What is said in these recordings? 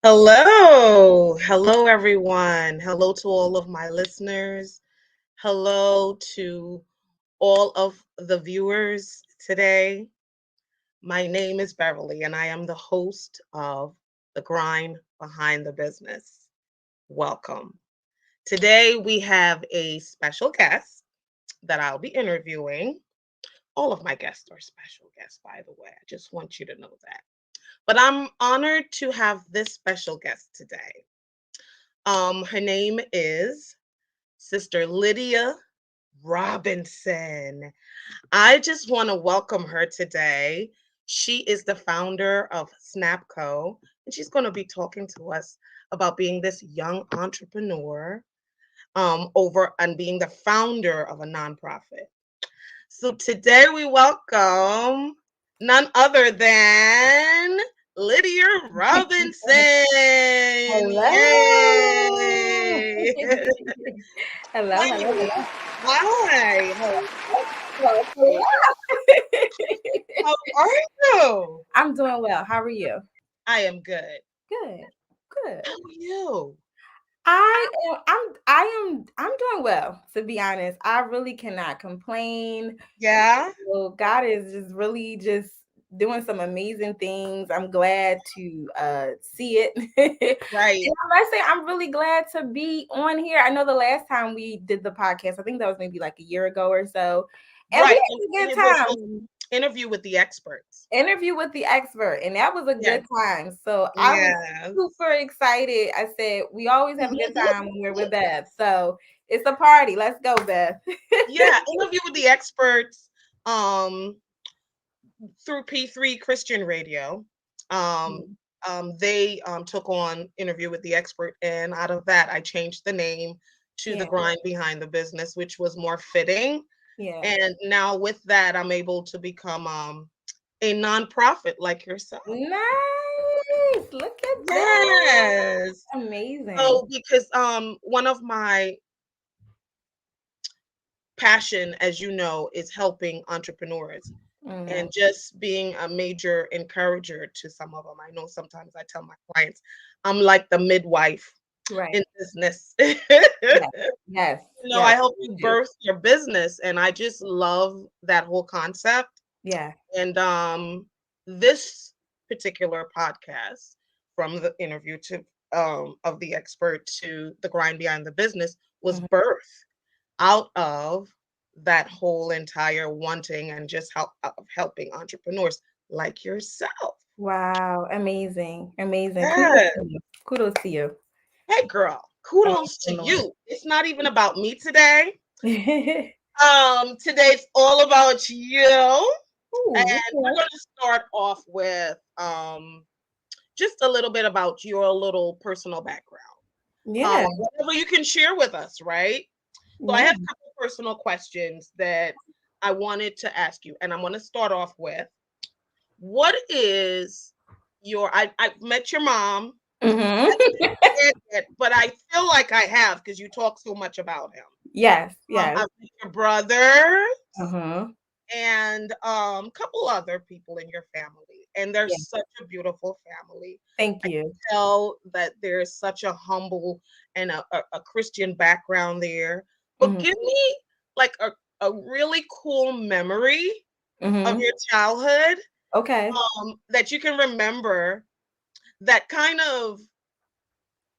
Hello. Hello, everyone. Hello to all of my listeners. Hello to all of the viewers today. My name is Beverly, and I am the host of The Grind Behind the Business. Welcome. Today, we have a special guest that I'll be interviewing. All of my guests are special guests, by the way. I just want you to know that. But I'm honored to have this special guest today. Her name is Sister Lydia Robinson. I just want to welcome her today. She is the founder of Snapco, and she's going to be talking to us about being this young entrepreneur over and being the founder of a nonprofit. So today we welcome none other than Lydia Robinson. Hello. Yay! Hello, Hi. hello, hello. Hi. Hello, hello. How are you? I'm doing well. How are you? I am good. Good. Good. How are you? I'm doing well, to be honest. I really cannot complain. Yeah. Well, God is just really just doing some amazing things. I'm glad to see it. Right. And I must say, I'm really glad to be on here. I know the last time we did the podcast, I think that was maybe like a year ago or so. And we Right. had And a it good was time. interview with the experts. Interview with the expert, and that was a Yes. good time. So I was Yes. super excited. I said, we always have a good time when we're with Beth. So it's a party. Let's go, Beth. Yeah. Interview with the experts. Um, through P3 Christian Radio. Um, they took on Interview with the Expert, and out of that, I changed the name to The Yeah, Grind Behind the Business, which was more fitting. yeah. And now with that, I'm able to become a nonprofit like yourself. Nice. Look at that. Yes. Amazing. So because one of my passion, as you know, is helping entrepreneurs Mhm. and just being a major encourager to some of them. I know sometimes I tell my clients, I'm like the midwife Right. in business. Yes. Yes. I Yes. help You you do. birth your business, and I just love that whole concept. Yeah. And this particular podcast, from the interview to of the expert to the grind behind the business, was Mhm. birth out of that whole entire wanting and just helping entrepreneurs like yourself. Wow. Amazing. Amazing. Kudos Yes. to you. Kudos to you. Hey girl, kudos to Excellent. you. It's not even about me today. Today's all about you. And Ooh, we're okay. going to start off with just a little bit about your little personal background. Yeah. Whatever you can share with us, right? So I Yeah. have a couple personal questions that I wanted to ask you, and I'm going to start off with what is I've met your mom. Mhm. I haven't met yet, but I feel like I have because you talk so much about him. Yes, yes. I've met your brother Uh-huh. and a couple other people in your family, and they're Yeah. such a beautiful family. Thank I can you. tell that there's such a humble and a Christian background there. But Mhm. give me like a really cool memory of Mhm. your childhood Okay. that you can remember that kind of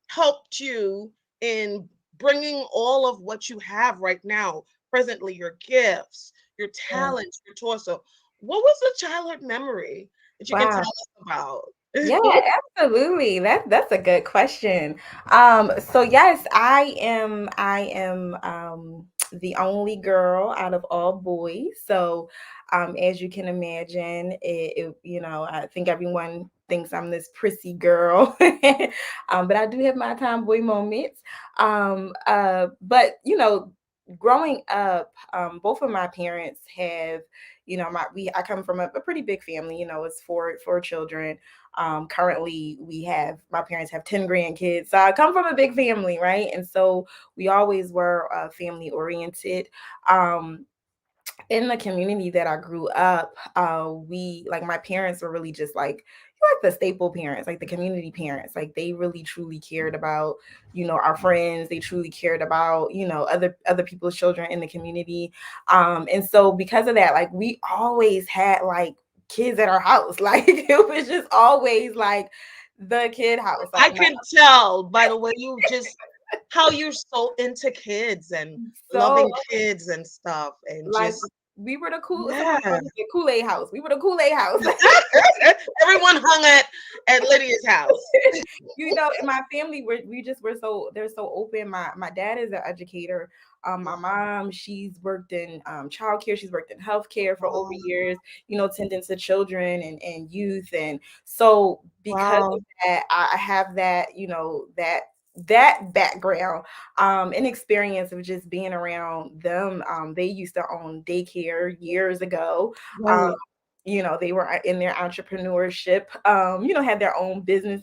helped you in bringing all of what you have right now, presently, your gifts, your Yeah. talents, your torso. What was a childhood memory that you can tell Wow. us about? Yeah, absolutely. That's a good question. So yes, I am the only girl out of all boys. So as you can imagine, I think everyone thinks I'm this prissy girl. But I do have my tomboy moments. But growing up, both of my parents have, I come from a pretty big family, it's four children. Currently, my parents have 10 grandkids. So I come from a big family, right? And so we always were family oriented. Um, in the community that I grew up, we like my parents were really just like the staple parents, like the community parents. Like they really truly cared about, our friends. They truly cared about, other people's children in the community. And so because of that, like we always had like kids at our house. Like it was just always like the kid house. Like I can tell by the way you just how you're so into kids and so loving kids and stuff and like just we were the cool. Somebody yeah. called it the Kool-Aid house. We were the Kool-Aid house. Everyone hung at Lydia's house. In my family, we're so they're so open. My dad is an educator. My mom, she's worked in childcare, she's worked in healthcare for over Wow. years, tending to children and youth. And so because Wow. of that, I have that, that background and experience of just being around them. They used to own daycare years ago. um, Right. they were in their entrepreneurship, had their own business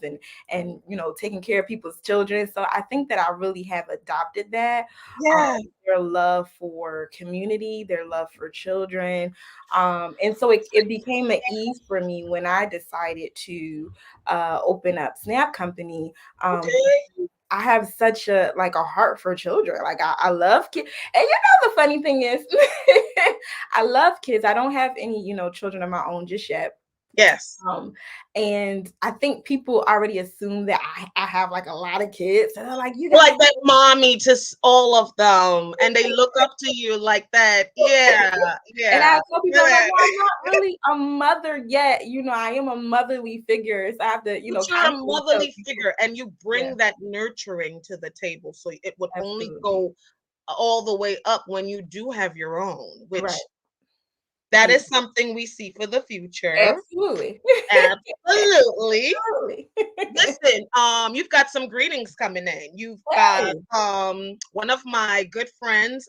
and taking care of people's children. So I think that I really have adopted that, um, Yeah. their love for community, their love for children. And so it became an ease for me when I decided to open up Snap Company. Okay. I have such a heart for children. Like I love kids. And the funny thing is I love kids. I don't have any, children of my own just yet. Yes. Um, and I think people already assume that I have like a lot of kids. So they're like, you got Like that mommy to all of them, and they look up to you like that. Yeah. and I Yeah. tell people, I'm like, Yeah. well, I'm not really a mother yet. I am a motherly figure. So I have to, But you're a constantly tell motherly people. figure and you Yeah, bring that nurturing to the table. So it would only absolutely. go all the way up when you do have your own, Right. which that Yeah, is something we see for the future. absolutely. Absolutely. Absolutely. Listen, you've got some greetings coming in. You've got Hey. one of my good friends,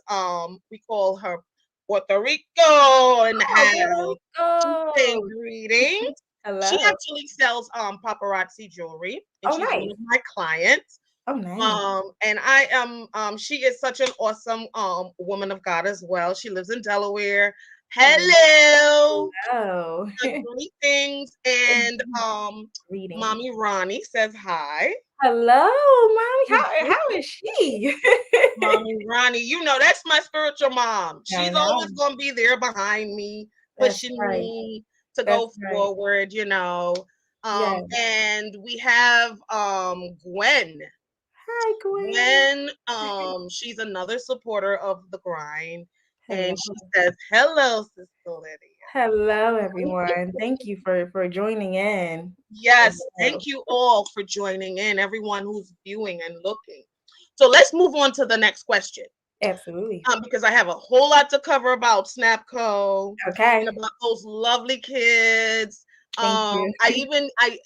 we call her Puerto Rico in the Oh, Puerto house. She's saying Rico. greetings. She Hello. actually sells paparazzi jewelry and Oh, she's one nice. of my clients. Oh, nice. And I am she is such an awesome woman of God as well. She lives in Delaware. Hello. Hello. Hello. Greetings and Reading. Mommy Ronnie says hi. Hello, mommy. How is she? Mommy Ronnie, you know that's my spiritual mom. I She's know. always gonna be there behind me, That's pushing right. me to That's go right. forward, you know. Yeah. And we have Gwen. Hi, Gwen. Gwen, she's another supporter of the grind, Hello. and she says, "Hello, Sister Lydia." Hello, everyone. Thank you for joining in. Yes, Hello. thank you all for joining in, everyone who's viewing and looking. So let's move on to the next question. Absolutely. Because I have a whole lot to cover about Snapco and Okay. about those lovely kids. Thank you.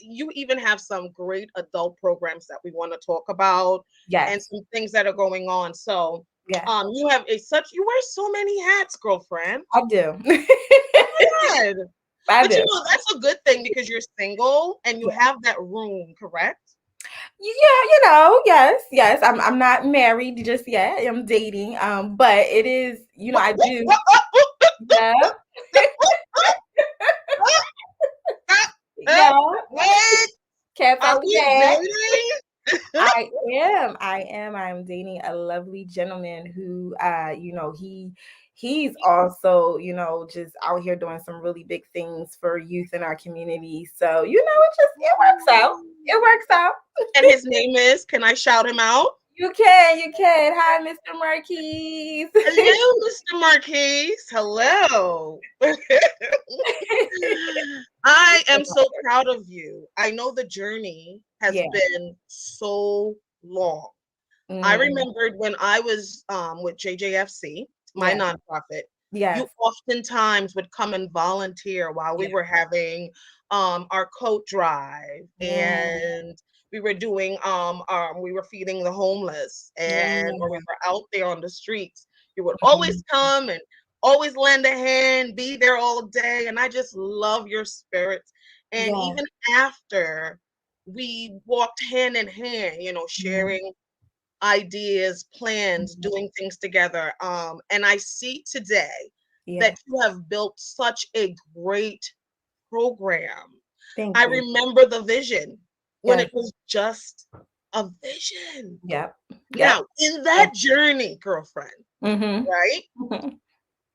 You even have some great adult programs that we want to talk about and Yes. some things that are going on. So, Yeah, you have you wear so many hats, girlfriend. I do. Oh my God. I But do. that's a good thing because you're single and you Yeah. have that room, correct? Yeah, yes, yes. I'm not married just yet. I'm dating. But it is, What, I what, do. what, Yeah. Yeah. what? Cats Are out the you bag. dating? I'm dating a lovely gentleman who he's also, just out here doing some really big things for youth in our community. So, it works out. It works out. And his name is, can I shout him out? You can. Hi, Mr. Marquise. Hello, Mr. Marquise. Hello. I am so proud of you. I know the journey has Yeah. been so long. I Mm, remembered when I was with JJFC, my yeah. nonprofit, you Yes. oftentimes would come and volunteer while we Yeah. were having our coat drive Yeah. and we were doing we were feeding the homeless and or we Yeah. were out there on the streets. You would always Mhm. come and always lend a hand, be there all day, and I just love your spirit. And Yeah. even after we walked hand in hand, Mhm. sharing ideas, plans, Mhm. doing things together. And I see today Yeah. that you have built such a great program. Thank I you. remember the vision when Yes. it was just a vision. Yep. Yep. Now, in Yeah. that journey, girlfriend, Mhm. right? Mhm.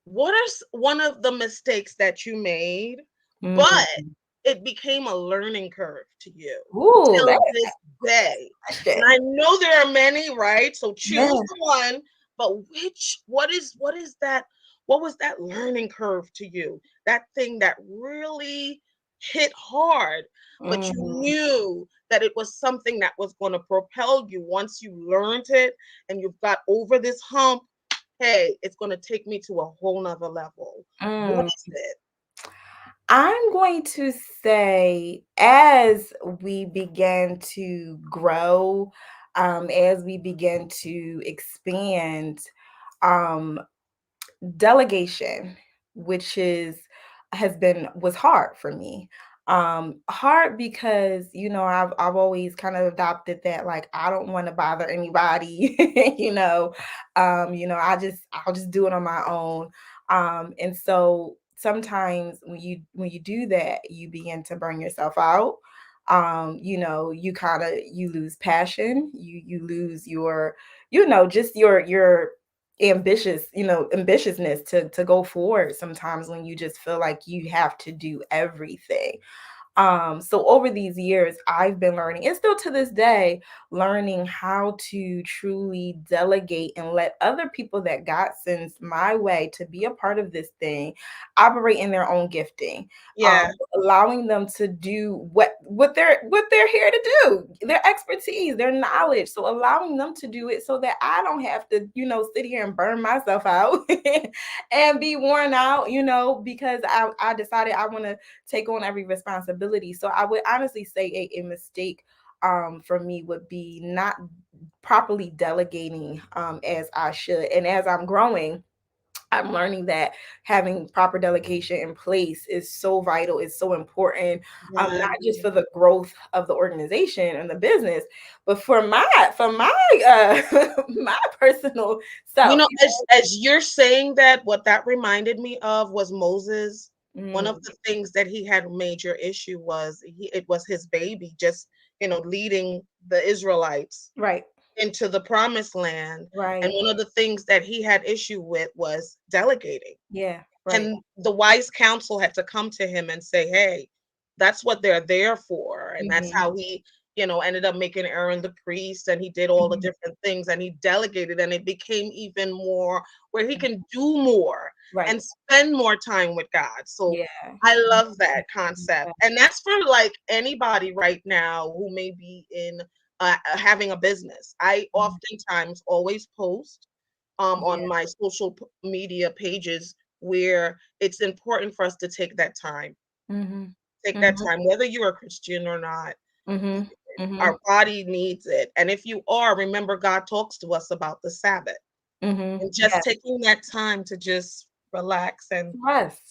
What are one of the mistakes that you made, but Mm. it became a learning curve to you Ooh, till that's this a good day? And question. I know there are many, right? So choose Yeah. the one, but what is that? What was that learning curve to you? That thing that really hit hard, but you Mm. knew that it was something that was going to propel you once you learned it and you've got over this hump. Hey, it's going to take me to a whole nother level. What Mm. is it? I'm going to say as we began to grow, as we begin to expand, um, delegation, which was hard for me. Hard because, I've always kind of adopted that, like, I don't want to bother anybody, I'll just do it on my own. And so sometimes when you do that, you begin to burn yourself out. You lose passion, you lose your, just your ambitiousness to go forward sometimes when you just feel like you have to do everything. So over these years, I've been learning, and still to this day, learning how to truly delegate and let other people that God sends my way to be a part of this thing operate in their own gifting. Yeah. Allowing them to do what they're here to do, their expertise, their knowledge. So allowing them to do it so that I don't have to, sit here and burn myself out and be worn out, because I decided I want to take on every responsibility. So I would honestly say a mistake for me would be not properly delegating as I should. And as I'm growing, I'm learning that having proper delegation in place is so vital, is so important, Yeah. not just for the growth of the organization and the business, but for my my personal You self. know, as you're saying that, what that reminded me of was Moses. One of Mm, the things that he had major issue was it was his baby just, leading the Israelites right, into the promised land. And right, one of the things that he had issue with was delegating. yeah, right. And the wise counsel had to come to him and say, hey, that's what they're there for. And that's Hmm. how he, ended up making Aaron the priest, and he did all the Hmm. different things and he delegated, and it became even more where he can do more Right. and spend more time with God. So Yeah. I Mhm. love that concept. And that's for like anybody right now who may be in having a business. I Mhm. oftentimes always post Yeah. on my social media pages where it's important for us to take that time. Mhm. Take that Mhm. time, whether you're a Christian or not. Mhm. Mhm. Our body needs it. And if you are, remember God talks to us about the Sabbath Mhm. and just Yeah. taking that time to just relax. And Rest.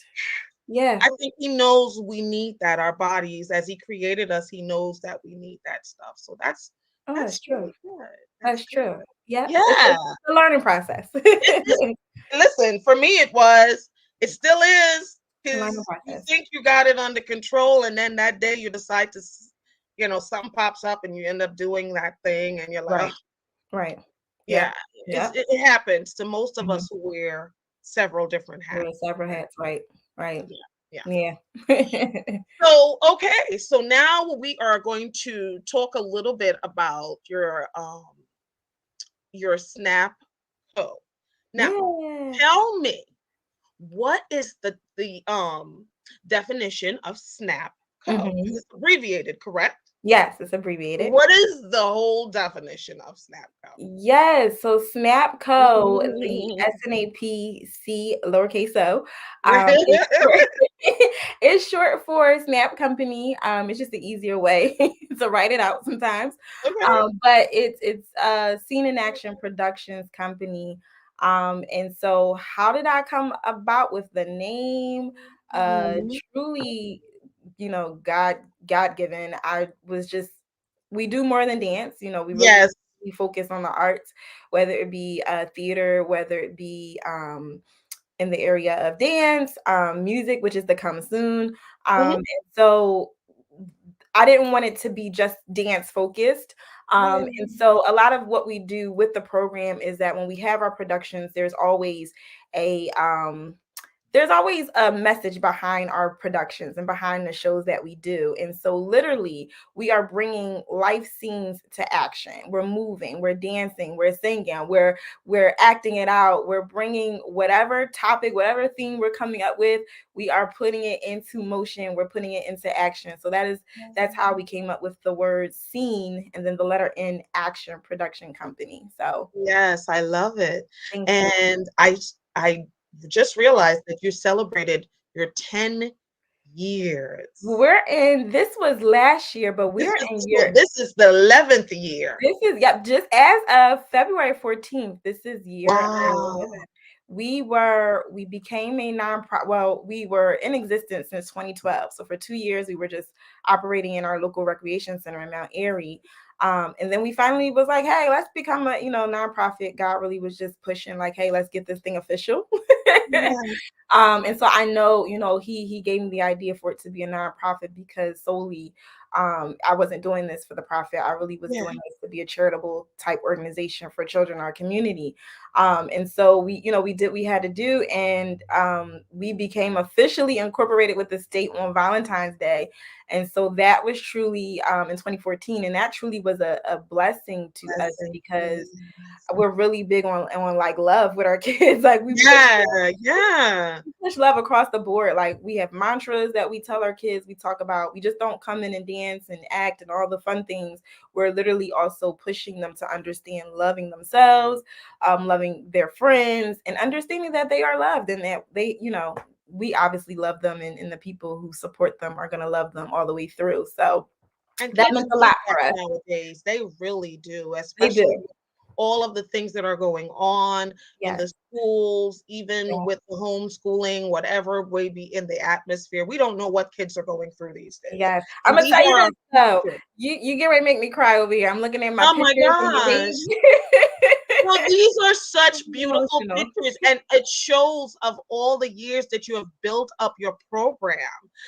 Yeah. I think He knows we need that. Our bodies, as He created us, He knows that we need that stuff. So that's Oh, that's that's true. really good. That's That's true. good. Yeah. It's Yeah. a learning process. It is. Listen, for me, it was. It still is, Learning because you process. think you got it under control, and then that day you decide to, something pops up, and you end up doing that thing, and you're like, oh, Right. Right. yeah. Yep. Yep. It happens to most of Mhm. us who wear several different hats. Wear several hats. Right. Right. Yeah, yeah. Yeah. So okay, so now we are going to talk a little bit about your Snap Co. Now, Yeah. tell me, what is the definition of SNAP code? Because Mhm. it's abbreviated, correct? Yes, it's abbreviated. What is the whole definition of SNAP code? Yes, so SNAPco, the SNAPC lowercase o, is short is short for Snap Company. It's just the easier way to write it out sometimes. Okay. But it's Scene in Action Productions Company. And so how did I come about with the name? Mhm. Truly, God given. I was just we do more than dance, Yes. we focus on the arts, whether it be theater, whether it be in the area of dance, music, which is to come soon. Mhm. And so I didn't want it to be just dance focused. Yeah. And so a lot of what we do with the program is that when we have our productions, a there's always a message behind our productions and behind the shows that we do. And so, literally, we are bringing life scenes to action. We're moving, we're dancing, we're singing, we're acting it out. We're bringing whatever topic, whatever theme we're coming up with, we are putting it into motion. We're putting it into action. So that's how we came up with the word scene and then the letter N, action production company. So Yes, I love it. thank you. And I just realized that you celebrated your 10 years. We're in, this was last year, but we're in year, This is the 11th year. this is, yep, just as of February 14th, this is year Wow. 11. We became a nonprofit. Well, we were in existence since 2012. So for 2 years, we were just operating in our local recreation center in Mount Airy. And then we finally was like, hey, let's become a, nonprofit. God really was just pushing like, hey, let's get this thing official. Yeah. And so I know, he gave me the idea for it to be a nonprofit because solely I wasn't doing this for the profit. I really was Yeah. doing this to be a charitable type organization for children in our community. And so we had to do, and we became officially incorporated with the state on Valentine's Day. And so that was truly in 2014. And that truly was a blessing to us Blessing. because Yes. we're really big on like love with our kids. Like Yeah, yeah. push love across the board. Like we have mantras that we tell our kids. We talk about, we just don't come in and dance and act and all the fun things. We're literally also pushing them to understand loving themselves, loving their friends, and understanding that they are loved and that they, we obviously love them, and the people who support them are going to love them all the way through. So And that kids meant a need lot that for us. nowadays. They really do, They especially do. with all of the things that are going on in Yes. the schools, even with the homeschooling, whatever may be in the atmosphere. We don't know what kids are going through these days. Yes. I'm And gonna these tell you are our this though. future. You get ready to make me cry over here. I'm looking at my Oh my pictures and your gosh. age. Well, these are such beautiful Emotional. pictures, and it shows of all the years that you have built up your program.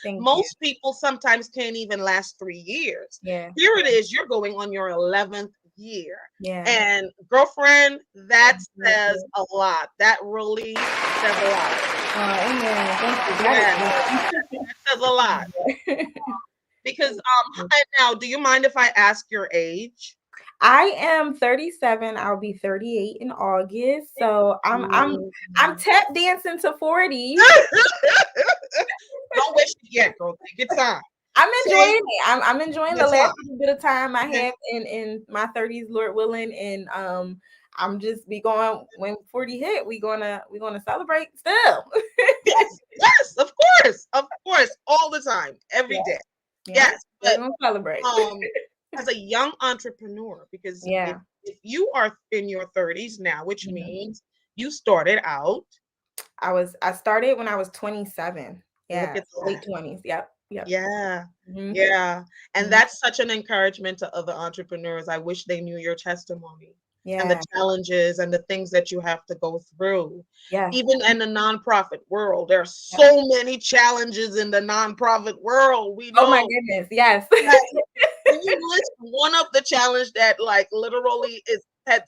Thank you. Most people sometimes can't even last 3 years. Yeah. Here it is, you're going on your 11th year. Yeah. And girlfriend, that Thank says you. a lot. That really says a lot. Oh, amen. Thank you. Yes, That that says a lot. is Because good. and now, do you mind if I ask your age? I am 37. I'll be 38 in August. So I'm Mm. tap dancing to 40. Don't wish it yet, girl. Take your time. I'm enjoying Take it. I'm enjoying your the last time. little bit of time I Okay. have in my 30s, Lord willing. And I'm just be going, when 40 hit, we're gonna celebrate still. Yes, yes, of course, all the time, every Yeah, day. yeah. Yes, We're but gonna celebrate. um, as a young entrepreneur, because Yeah. if you are in your 30s now, which Mhm. means you started out, I started when I was 27. look Yeah. at So late that. 20s. Yep. Yep. Yeah, Hmm. yeah, and Hmm. that's such an encouragement to other entrepreneurs. I wish they knew your testimony and the Yeah. challenges and the things that you have to go through. Yes. Even in the nonprofit world, there are Yep. so many challenges in the nonprofit world. We Oh my know. goodness. Yes. Like, can you list one of the challenge that like literally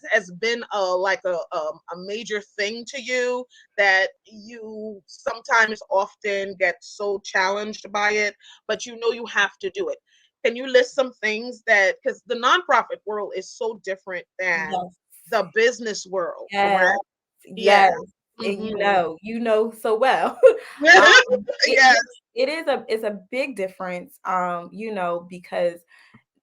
has been a major thing to you that you sometimes often get so challenged by it, but you know you have to do it? Can you list some things that, because the nonprofit world is so different than Yes. the business world, Yes. correct? Yeah. Yes. And Hmm. you know so well. It Yes. it's a big difference, because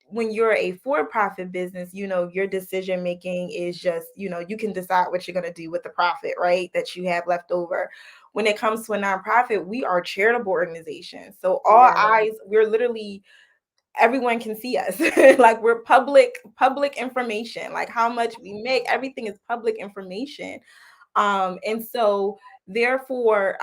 when you're a for-profit business, your decision making is just, you can decide what you're going to do with the profit, right? That you have left over. When it comes to a nonprofit, we are charitable organizations. So all Yeah. eyes, we're literally, everyone can see us. Like we're public information, like how much we make, everything is public information. And so therefore,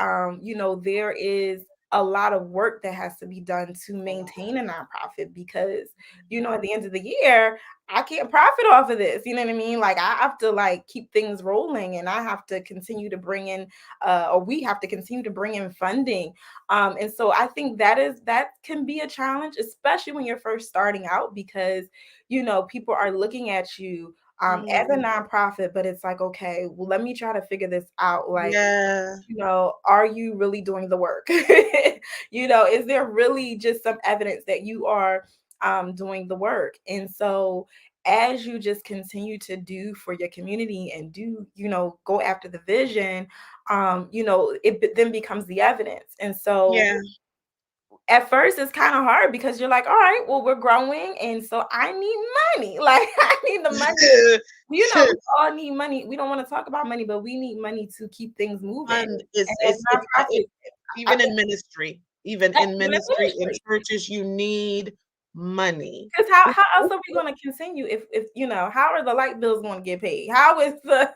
there is a lot of work that has to be done to maintain a nonprofit because, at the end of the year, I can't profit off of this. You know what I mean? Like I have to like keep things rolling and I have to continue to bring in or we have to continue to bring in funding. And so I think that can be a challenge, especially when you're first starting out because, people are looking at you as a Mhm. nonprofit, but it's like, okay, well, let me try to figure this out. Like, Yeah. are you really doing the work? Is there really just some evidence that you are doing the work? And so as you just continue to do for your community and do, go after the vision, then becomes the evidence. And so Yeah. at first it's kind of hard because you're like, all right, well, we're growing. And so I need money. Like I need the money. We all need money. We don't want to talk about money, but we need money to keep things moving. And And it's as it's it's nonprofits, I even think in ministry, even that's in even ministry, in ministry. churches, you need money. Because how else are we gonna continue if how are the light bills gonna get paid? How is the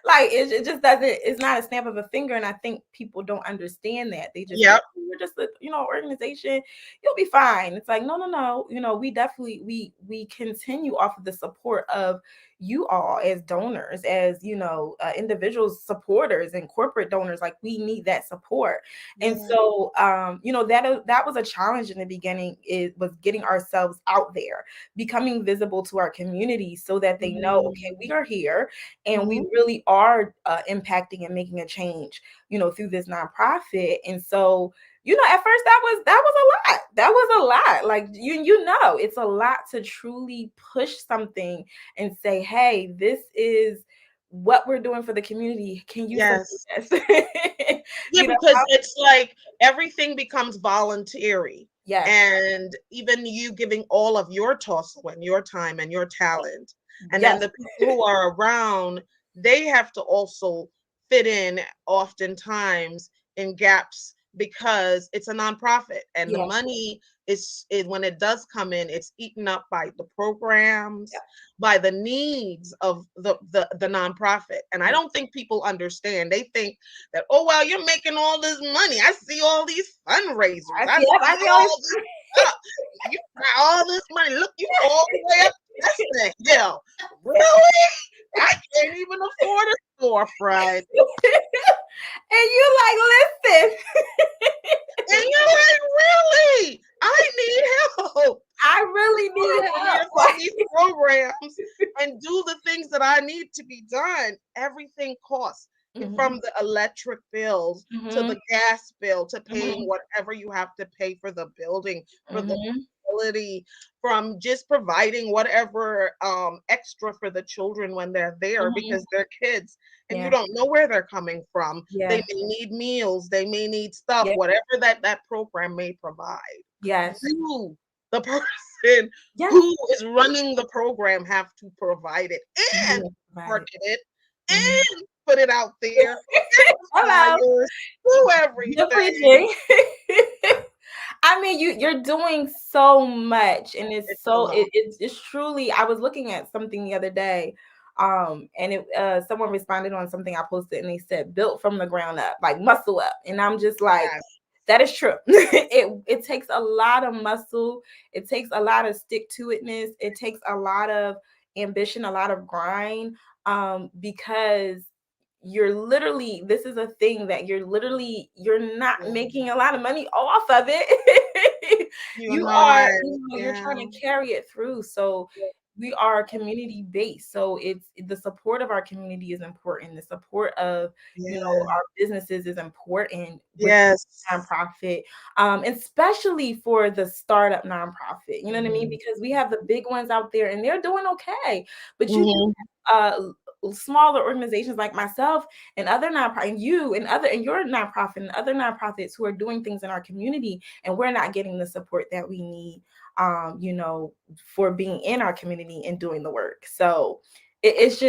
like it just doesn't it's not a snap of a finger, and I think people don't understand that. They just think Yep. we're just a organization, you'll be fine. It's like no, we definitely we continue off of the support of you all as donors, as individuals, supporters, and corporate donors. Like we need that support. And Yeah. so, that was a challenge in the beginning. It was getting ourselves out there, becoming visible to our community, so that they know, okay, Mhm. we are here, and we Mhm. really are impacting and making a change, through this nonprofit. And so, at first that was a lot. That was a lot. Like it's a lot to truly push something and say, hey, this is what we're doing for the community. Can you support Yes. us? Yeah, you know, because it's like everything becomes voluntary. yes. And even you giving all of your tussle and your time and your talent. And then Yes. the people who are around, they have to also fit in oftentimes in gaps because it's a nonprofit and the Yeah. money is when it does come in, it's eaten up by the programs, Yeah. by the needs of the nonprofit. And I don't think people understand. They think that, oh well, you're making all this money. I see all these fundraisers. I I see see all all this. this stuff. You got all this money. Look, you all the way up that's the hill. Really? I can't even afford a storefront. And you like, listen, And you're like, really? I need help. I really Or need for me help. to fund these programs and do the things that I need to be done. Everything costs, Mhm, from the electric bills to mhm, the gas bill to paying mhm, whatever you have to pay for the building, for the mhm, facility, from just providing whatever extra for the children when they're there mhm. because they're kids and you Yeah, don't know where they're coming from. They yeah, may need meals, they may need stuff, yeah, whatever that program may provide. yes, You, the person yes. who is running the program, have to provide it and You have provided. market it Mhm. and put it out there and Hello. flyers, do You're everything. preaching. I mean, you're doing so much, and It's a lot. it's truly. I was looking at something the other day, and it someone responded on something I posted, and they said built from the ground up, like muscle up, and I'm just like, Yes. that is true. It takes a lot of muscle. It takes a lot of stick to itness. It takes a lot of ambition, a lot of grind, because this is a thing that you're not Yeah. making a lot of money off of it. You're You are, not. you're Yeah. trying to carry it through. So we are community based. So it's the support of our community is important. The support of, Yeah. our businesses is important with Yes. nonprofit, especially for the startup nonprofit. You know what I mean? Because we have the big ones out there and they're doing okay. But you Mhm. smaller organizations like myself and other nonprofit and you and your nonprofit and other nonprofits who are doing things in our community, and we're not getting the support that we need, for being in our community and doing the work. So it's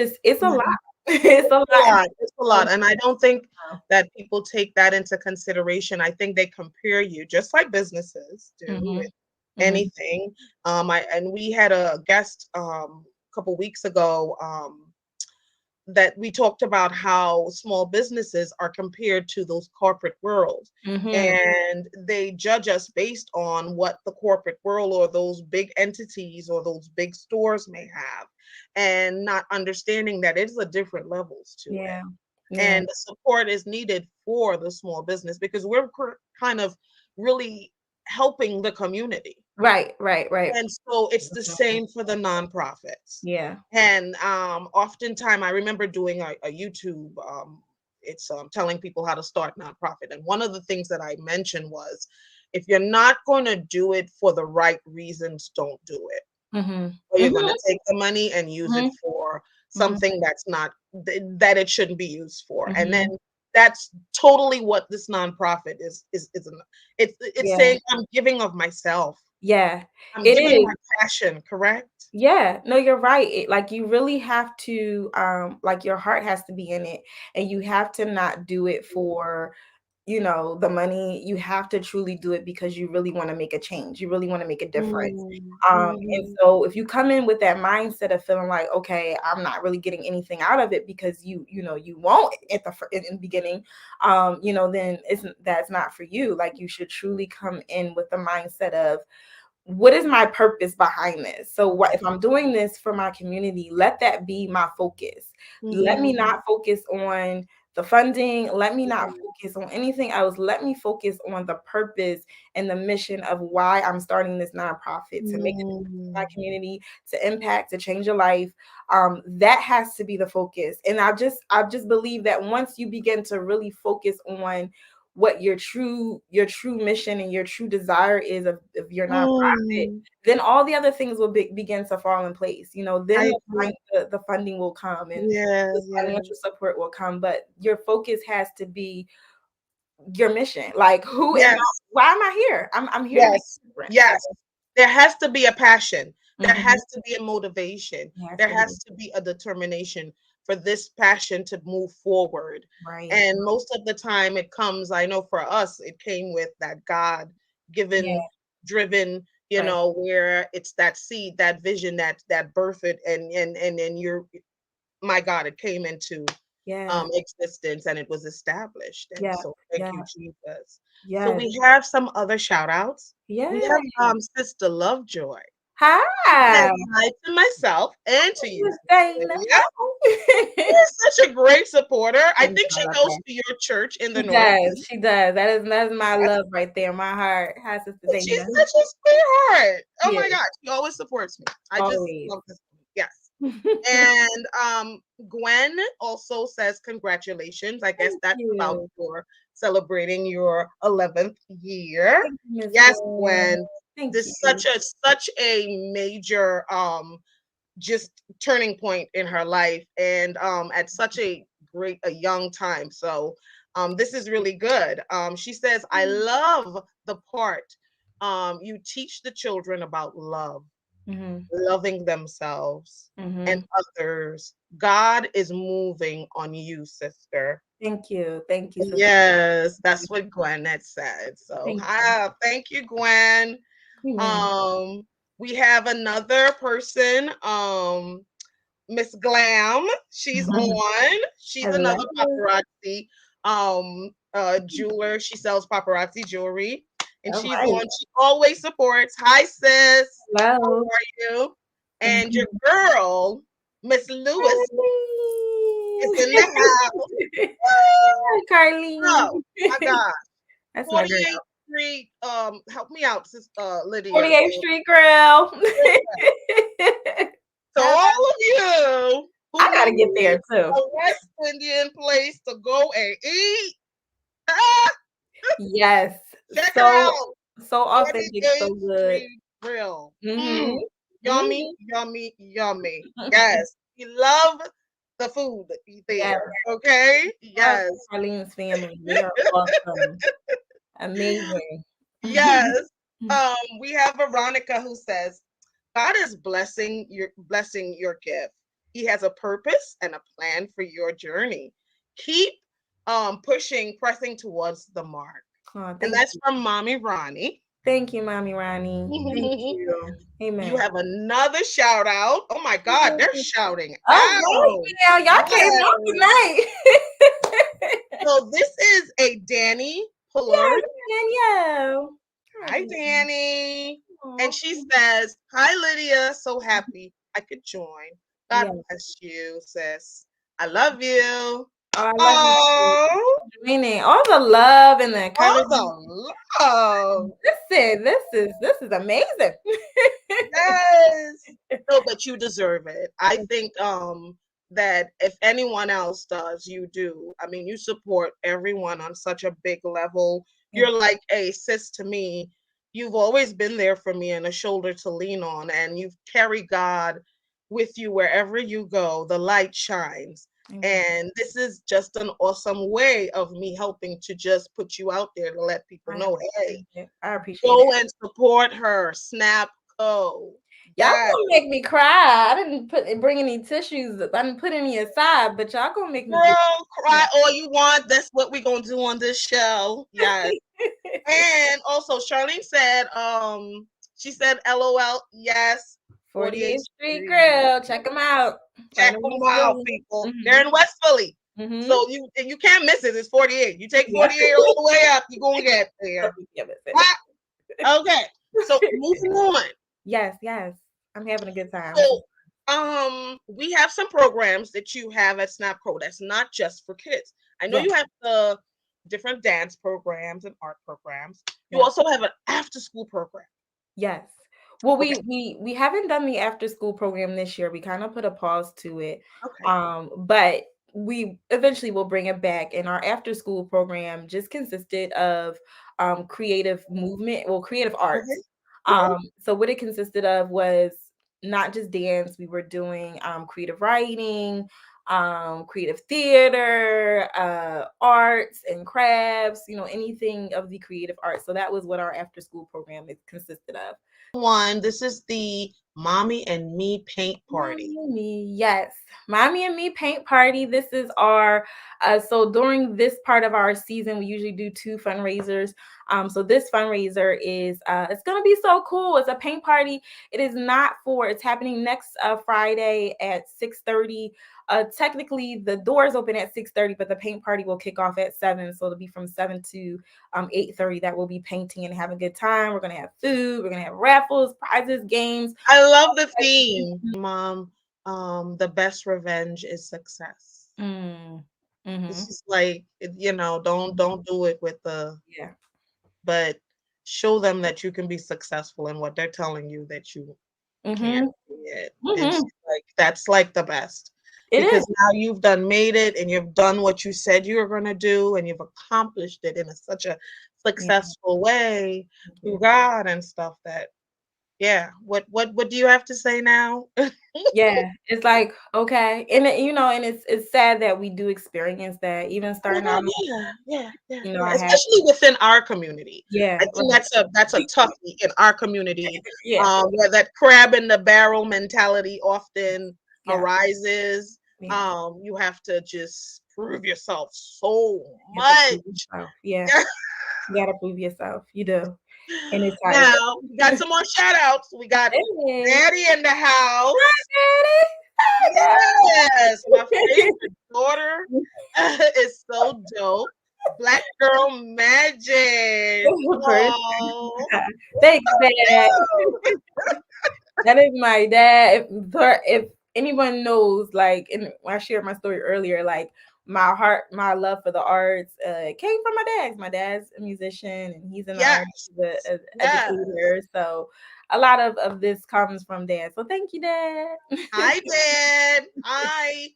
a lot. It's a A lot. lot. It's a lot. And I don't think that people take that into consideration. I think they compare you just like businesses do with Mhm. Mhm. anything. We had a guest a couple weeks ago. that we talked about how small businesses are compared to those corporate worlds, Mm-hmm. and they judge us based on what the corporate world or those big entities or those big stores may have, and not understanding that it's a different levels to it, Yeah. Yeah. and the support is needed for the small business because we're kind of really helping the community. Right. Right. Right. And so it's the same for the nonprofits. Yeah. And oftentimes I remember doing a YouTube, it's telling people how to start nonprofit. And one of the things that I mentioned was, if you're not going to do it for the right reasons, don't do it. Mm-hmm. Or you're going Mm-hmm. to take the money and use it for Mm-hmm. something that's not that it shouldn't be used for. And then Mm-hmm. that's totally what this nonprofit it's Yeah. saying, I'm giving of myself. Yeah. I'm It giving my is. passion, correct? Yeah, no, you're right. Like you really have to like your heart has to be in it, and you have to not do it for, the money. You have to truly do it because you really want to make a change. You really want to make a difference. Mm, And mhm, so if you come in with that mindset of feeling like, okay, I'm not really getting anything out of it because you won't at in the beginning, then that's not for you. Like you should truly come in with the mindset of, what is my purpose behind this? So what if I'm doing this for my community, let that be my focus. Let me mhm, not focus on the funding. Let me not mhm, focus on anything else. Let me focus on the purpose and the mission of why I'm starting this nonprofit, to make a difference in my mm, community, to impact, to change a life. That has to be the focus. And I just believe that once you begin to really focus on what your true mission and your true desire is of your nonprofit, mm. then all the other things will begin to fall in place. Then I the, agree. the funding will come, and Yeah, the yeah. financial support will come, but your focus has to be your mission. Like, Yes, why am I here? I'm here to make yes, a difference. So, yes. There has to be a passion. There mhm, has to be a motivation. it has There to be has to be a determination for this passion to move forward. right. And most of the time it comes, I know for us, it came with that God Yeah, given, driven, right. where it's that seed, that vision, that birth it, and you're, my God, it came into Yeah, existence and it was established. And yeah, so thank yeah, you, Jesus. So yes, we have some other shout outs. We yeah. have Sister Lovejoy. Says Hi. hi to myself and to you, Miss Sister Dana. Lydia. She's such a great supporter. I I know, think I she love goes her. to your church in the She does, Northeast. she does. That is my Yes. love right there, my heart. Hi, Sister And she's Dana. such a sweetheart. Oh my Yes, God. She always supports me. I just always. love this. Yes. And Gwen also says congratulations. I guess Thank that's about you. your celebrating your 11th year. Thank you, Miss Yes, Gwen. Gwen. Thank This you. such a major just turning point in her life, and at such a young time. So this is really good. She says, I love the part you teach the children about love, Mhm, loving themselves and mhm. others. God is moving on you, sister. Thank you. Thank you, Sister. Yes, that's what Gwen had said. So, Thank you. thank you, Gwen. Amen. Um, we have another person, Miss Glam. She's on. She's Hello. another paparazzi jeweler. She sells paparazzi jewelry, and All she's right. on. She always supports. Hi, sis. How Hello. are you? And your Mhm. girl, Miss Lewis, is Carlene. in the house. Woo! Hi, Carlene. Oh my God. That's my girl. 48th Street. Help me out, sis, Lydia. 48th So, Street girl. so all of you I who gotta get need there too. a West Indian place to go and eat, ah, Yes. check it So out. so authentic, so 48th good. Street Grill. Mhm. Mm, yummy, Mhm. yummy, yummy. Yes, we love the food Yes. there. Okay. Love Yes. Carlene's family. They are awesome. Amazing. Yes. We have Veronica who says, God is blessing your gift. He has a purpose and a plan for your journey. Keep pushing, pressing towards the mark. Oh, And thank that's you. from Mommy Ronnie. Thank you, Mommy Ronnie. Thank You you. Amen. have another shout out. Oh my God, they're shouting Oh, out. yeah, y'all came out Yes. tonight. So this is a Danny Pullard. Yes, Danielle. Hi, Hi, Danny. And Aw. she says, "Hi, Lydia. So happy I could join. God Yes. bless you, sis. I love you." Oh, I love you too. Oh, Meaning all the love and the all encouragement. the love. This is amazing. Yes. No, but you deserve it. I think that if anyone else does, you do. I mean, you support everyone on such a big level. Yeah. You're like a sis to me. You've always been there for me and a shoulder to lean on, and you've carried God with you wherever you go. The light shines. Thank And this is just an awesome way of me helping to just put you out there to let people I know, hey, appreciate it. I appreciate go it. and support her. Snap Co. Y'all Yes. gonna make me cry. I didn't bring any tissues. I didn't put any aside, but y'all gonna make me get Girl, cry all you want. That's what we're gonna do on this show. Yes. And also Charlene said, she said LOL, yes. 48th 48th Street Street. Grill. Check them out. Check Find them them in out, Philly. people. They're in West Philly. Mm-hmm. So you can't miss it. It's 48. You take Yeah. 48 all the way up, you're gonna get there. Okay. So moving on. Yes. I'm having a good time. So we have some programs that you have at SnapCo that's not just for kids. I know Yes. you have the different dance programs and art programs. You Yes. also have an after school program. Yes. Well, Okay. we haven't done the after school program this year. We kind of put a pause to it. Okay. But we eventually will bring it back. And our after school program just consisted of creative movement, well, creative arts. Okay. So what it consisted of was not just dance. We were doing creative writing, creative theater, arts and crafts, anything of the creative arts. So that was what our after school program is consisted of. This is the Mommy and Me paint party. Yes. Mommy and Me paint party. This is our so during this part of our season, we usually do 2 fundraisers. So this fundraiser is it's gonna be so cool. It's a paint party. It's happening next Friday at 6:30. Technically the doors open at 6:30, but the paint party will kick off at 7. So it'll be from 7 to 8:30 that we'll be painting and have a good time. We're gonna have food, we're gonna have raffles, prizes, games. I love the theme, Mom. The best revenge is success. This is like, don't do it with Yeah. but show them that you can be successful in what they're telling you that you can't do it. It's like that's like the best. It Because is. now you've made it and you've done what you said you were gonna do and you've accomplished it in such a successful way through God and stuff that what do you have to say now? Yeah, it's like, okay. And and it's sad that we do experience that even starting out, Yeah. I had Especially within our community. I think right. that's a toughie in our community, Yeah. where that crab in the barrel mentality often Yeah. arises. Yeah. You have to just prove yourself so You have to much. prove yourself. Yeah. You gotta prove yourself. You do. And it's hard. Now, we got some more shout outs. We got Hey. Daddy in the house. Hi, Yes, my Daddy. favorite daughter is so dope. Black girl magic. Oh, Thanks, Dad. That is my dad. If anyone knows, like, and I shared my story earlier, like my love for the arts came from my dad. My dad's a musician and he's an yes, artist, he's a yes. educator. So a lot of this comes from Dad. So thank you, Dad. Hi, Dad. Hi.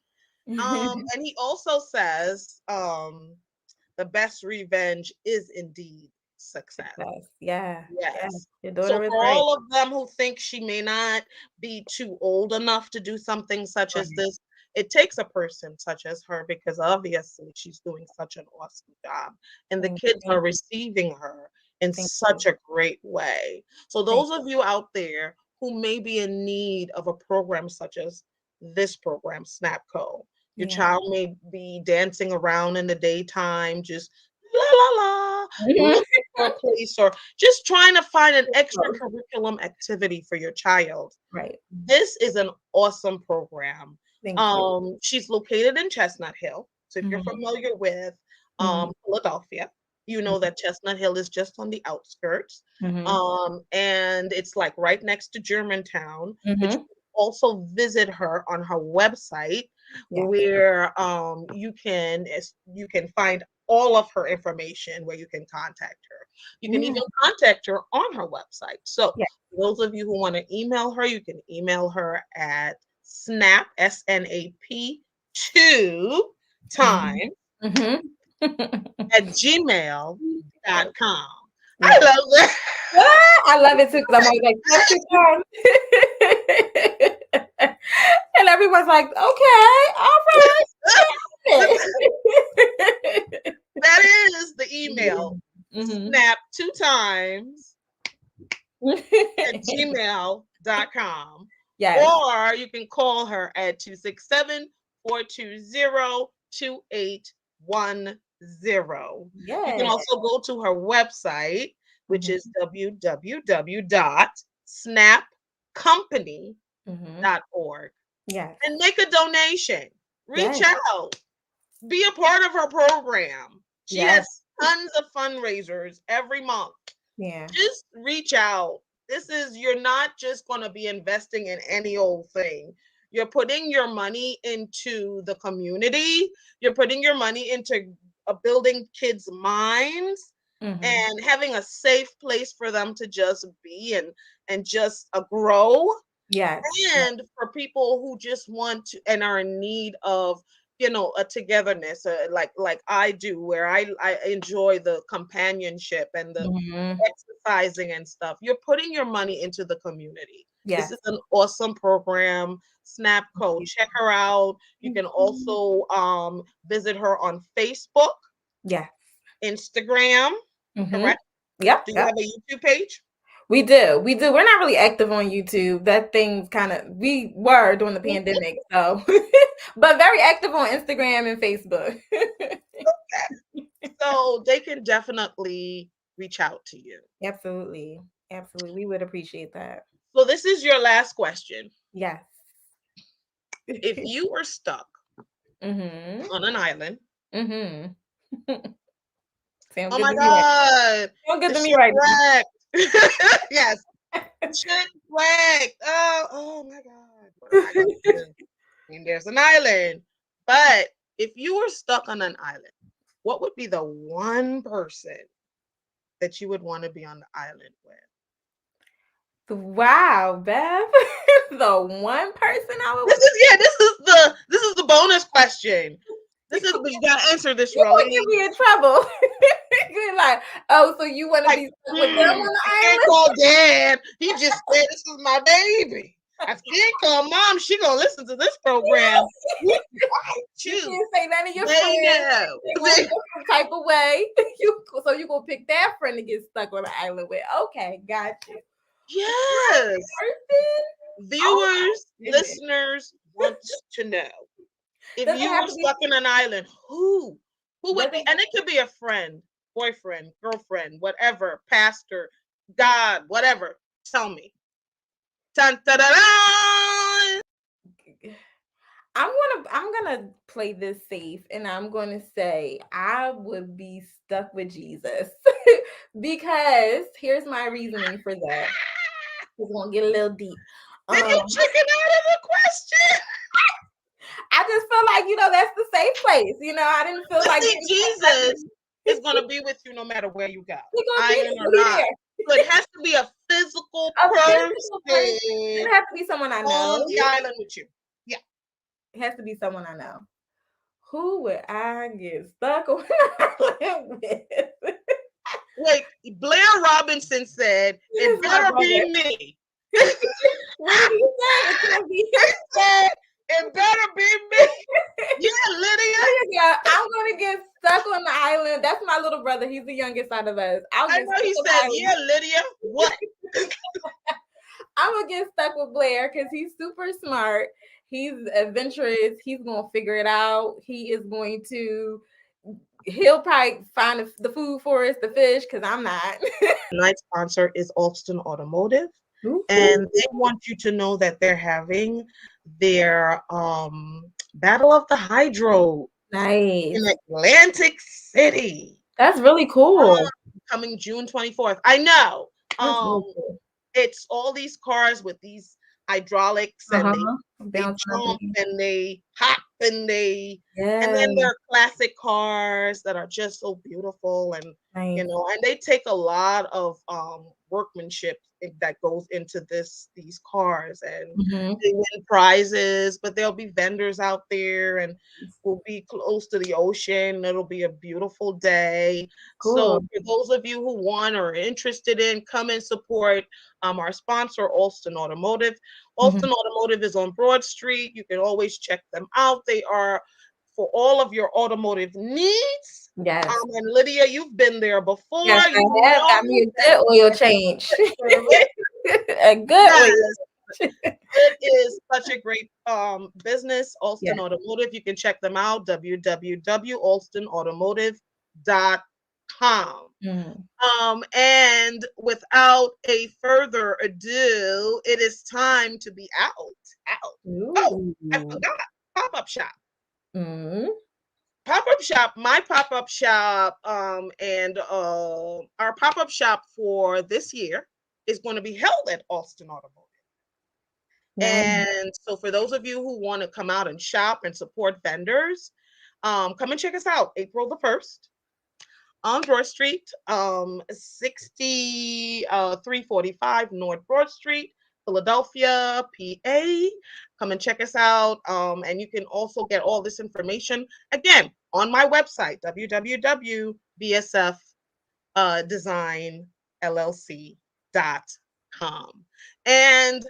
And he also says, the best revenge is indeed success. Yeah. Yes. Your So daughter was for right. all of them who think she may not be too old enough to do something such as this, it takes a person such as her because obviously she's doing such an awesome job and the kids are receiving her in such a great way. So those of you out there who may be in need of a program such as this program, SnapCo, your child may be dancing around in the daytime, just la la la, looking for a place or just trying to find an extra curriculum activity for your child. Right. This is an awesome program. Thank you. She's located in Chestnut Hill. So if you're Mhm. familiar with Mhm. Philadelphia, you know that Chestnut Hill is just on the outskirts. Mhm. And it's like right next to Germantown. But you Mhm. can also visit her on her website Yeah. where you can find all of her information where you can contact her. You can Yeah. even contact her on her website. So Yeah. those of you who want to email her, you can email her at snap, SNAP, 2 Mhm. times Mhm. at gmail.com. I Yeah. love that. I love it too because I'm always like, "That's too fun." And everyone's like, "Okay, all right." That is the email. Mhm. Snap 2 times at gmail.com. Yes. Or you can call her at 267-420-2810. You can Yeah. also go to her website, which Mhm. is www.snapcompany.org, Mhm. Yes. and make a donation. Reach Yes. out. Be a part of her program. She has Yes. tons of fundraisers every month. Yeah. Just reach out. You're not just going to be investing in any old thing. You're putting your money into the community. You're putting your money into building kids' minds Mhm. and having a safe place for them to just be and just grow, Yes. and for people who just want to and are in need of a togetherness, like I do, where I enjoy the companionship and the Mhm. exercising and stuff. You're putting your money into the community. This Yes. is an awesome program. Snapco, check her out. You can Mhm. also visit her on Facebook, Yeah. Instagram. Mhm. Correct? Yep. Do you Yep. have a YouTube page? We do. We do. We're not really active on YouTube. That thing's kind of we were during the Mhm. pandemic, so but very active on Instagram and Facebook. So they can definitely reach out to you. Absolutely. Absolutely. We would appreciate that. So this is your last question. Yes. If you were stuck Mhm. on an island, Mhm. Sound oh good my to me right God, Sound good the to me right now. shipwreck. Yes, shipwreck. Oh my God, what am I gonna do? I mean, there's an island, but if you were stuck on an island, what would be the one person that you would want to be on the island with? Wow, Bev. The one person I would This want is yeah. This is the bonus question. This is you gotta answer this, you gonna get Rolly. me in trouble. You're like, "Oh, so you wanna Like, be stuck with them on the I can't island?" call dad. He just said this is my baby. I can't call mom. She gonna listen to this program. You You choose. can't say none of your They friends. know. They gonna feel some type of way. You gonna pick that friend to get stuck on the island with. Okay, got you. Yes. Person? Oh Viewers, my goodness. listeners want to know if Does it you have were to be stuck in an island, who does would be, it and it could be a friend, boyfriend, girlfriend, whatever, pastor, God, whatever. Tell me. Dun, dun, dun, dun. I'm gonna play this safe and I'm gonna say I would be stuck with Jesus. Because here's my reasoning for that. It's gonna get a little deep. Did you Um, chicken out of the question? I just feel like, that's the safe place. I didn't feel But like see, Jesus is going to be with you no matter where you go, he gonna be island or he not. there. So it has to be a physical A physical person. person It has to be someone I on know. the island with you. Yeah. It has to be someone I know. Who would I get stuck on an island with? Wait, Blair Robinson said, It it is my better brother. be me. What did he say? It can't be He said, it better be me. Yeah, Lydia. Yeah, I'm gonna get stuck on the island. That's my little brother. He's the youngest out of us. I'll I get know stuck he on said, the island. yeah, Lydia. What? I'm gonna get stuck with Blair because he's super smart. He's adventurous. He's gonna figure it out. He is going to he'll probably find the food for us, the fish, because I'm not. Tonight's sponsor is Alston Automotive, Ooh, and they want you to know that they're having their Battle of the Hydro in nice. Atlantic City. That's really cool. Coming June 24th. I know. That's Um, really cool. it's all these cars with these hydraulics, and they Bouncing up jump and and they hop and yeah, then there are classic cars that are just so beautiful, and nice. and they take a lot of workmanship that goes into these cars, and Mhm. they win prizes, but there'll be vendors out there, and we'll be close to the ocean. It'll be a beautiful day. So Cool. for those of you who want or are interested in, come and support our sponsor, Alston Automotive. Mhm. Alston Automotive is on Broad Street. You can always check them out. They are for all of your automotive needs. Yes. And Lydia, you've been there before. Yes, I You have got me know a that good oil change. service. A good Yes, oil. it is such a great business, Yeah. Alston Automotive. You can check them out, www.alstonautomotive.com. Mm. And without a further ado, it is time to be out. Out. Oh, I Ooh. forgot. Pop-up shop. Mm. Pop-up shop, my pop-up shop, and our pop-up shop for this year is going to be held at Alston Automotive. Nice. And so for those of you who want to come out and shop and support vendors, come and check us out April the 1st on Broad Street, 345 North Broad Street, Philadelphia, PA. Come and check us out. And you can also get all this information again on my website, www.bsfdesignllc.com. And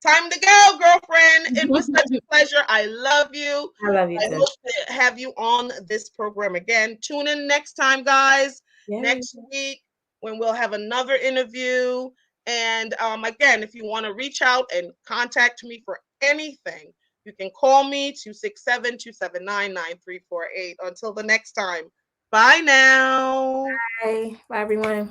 time to go, girlfriend. It was such a pleasure. I love you. I love you I too. hope to have you on this program again. Tune in next time, guys. Yay. Next week when we'll have another interview. And again, if you want to reach out and contact me for anything, you can call me 267-279-9348. Until the next time, bye now. Bye. Bye, everyone.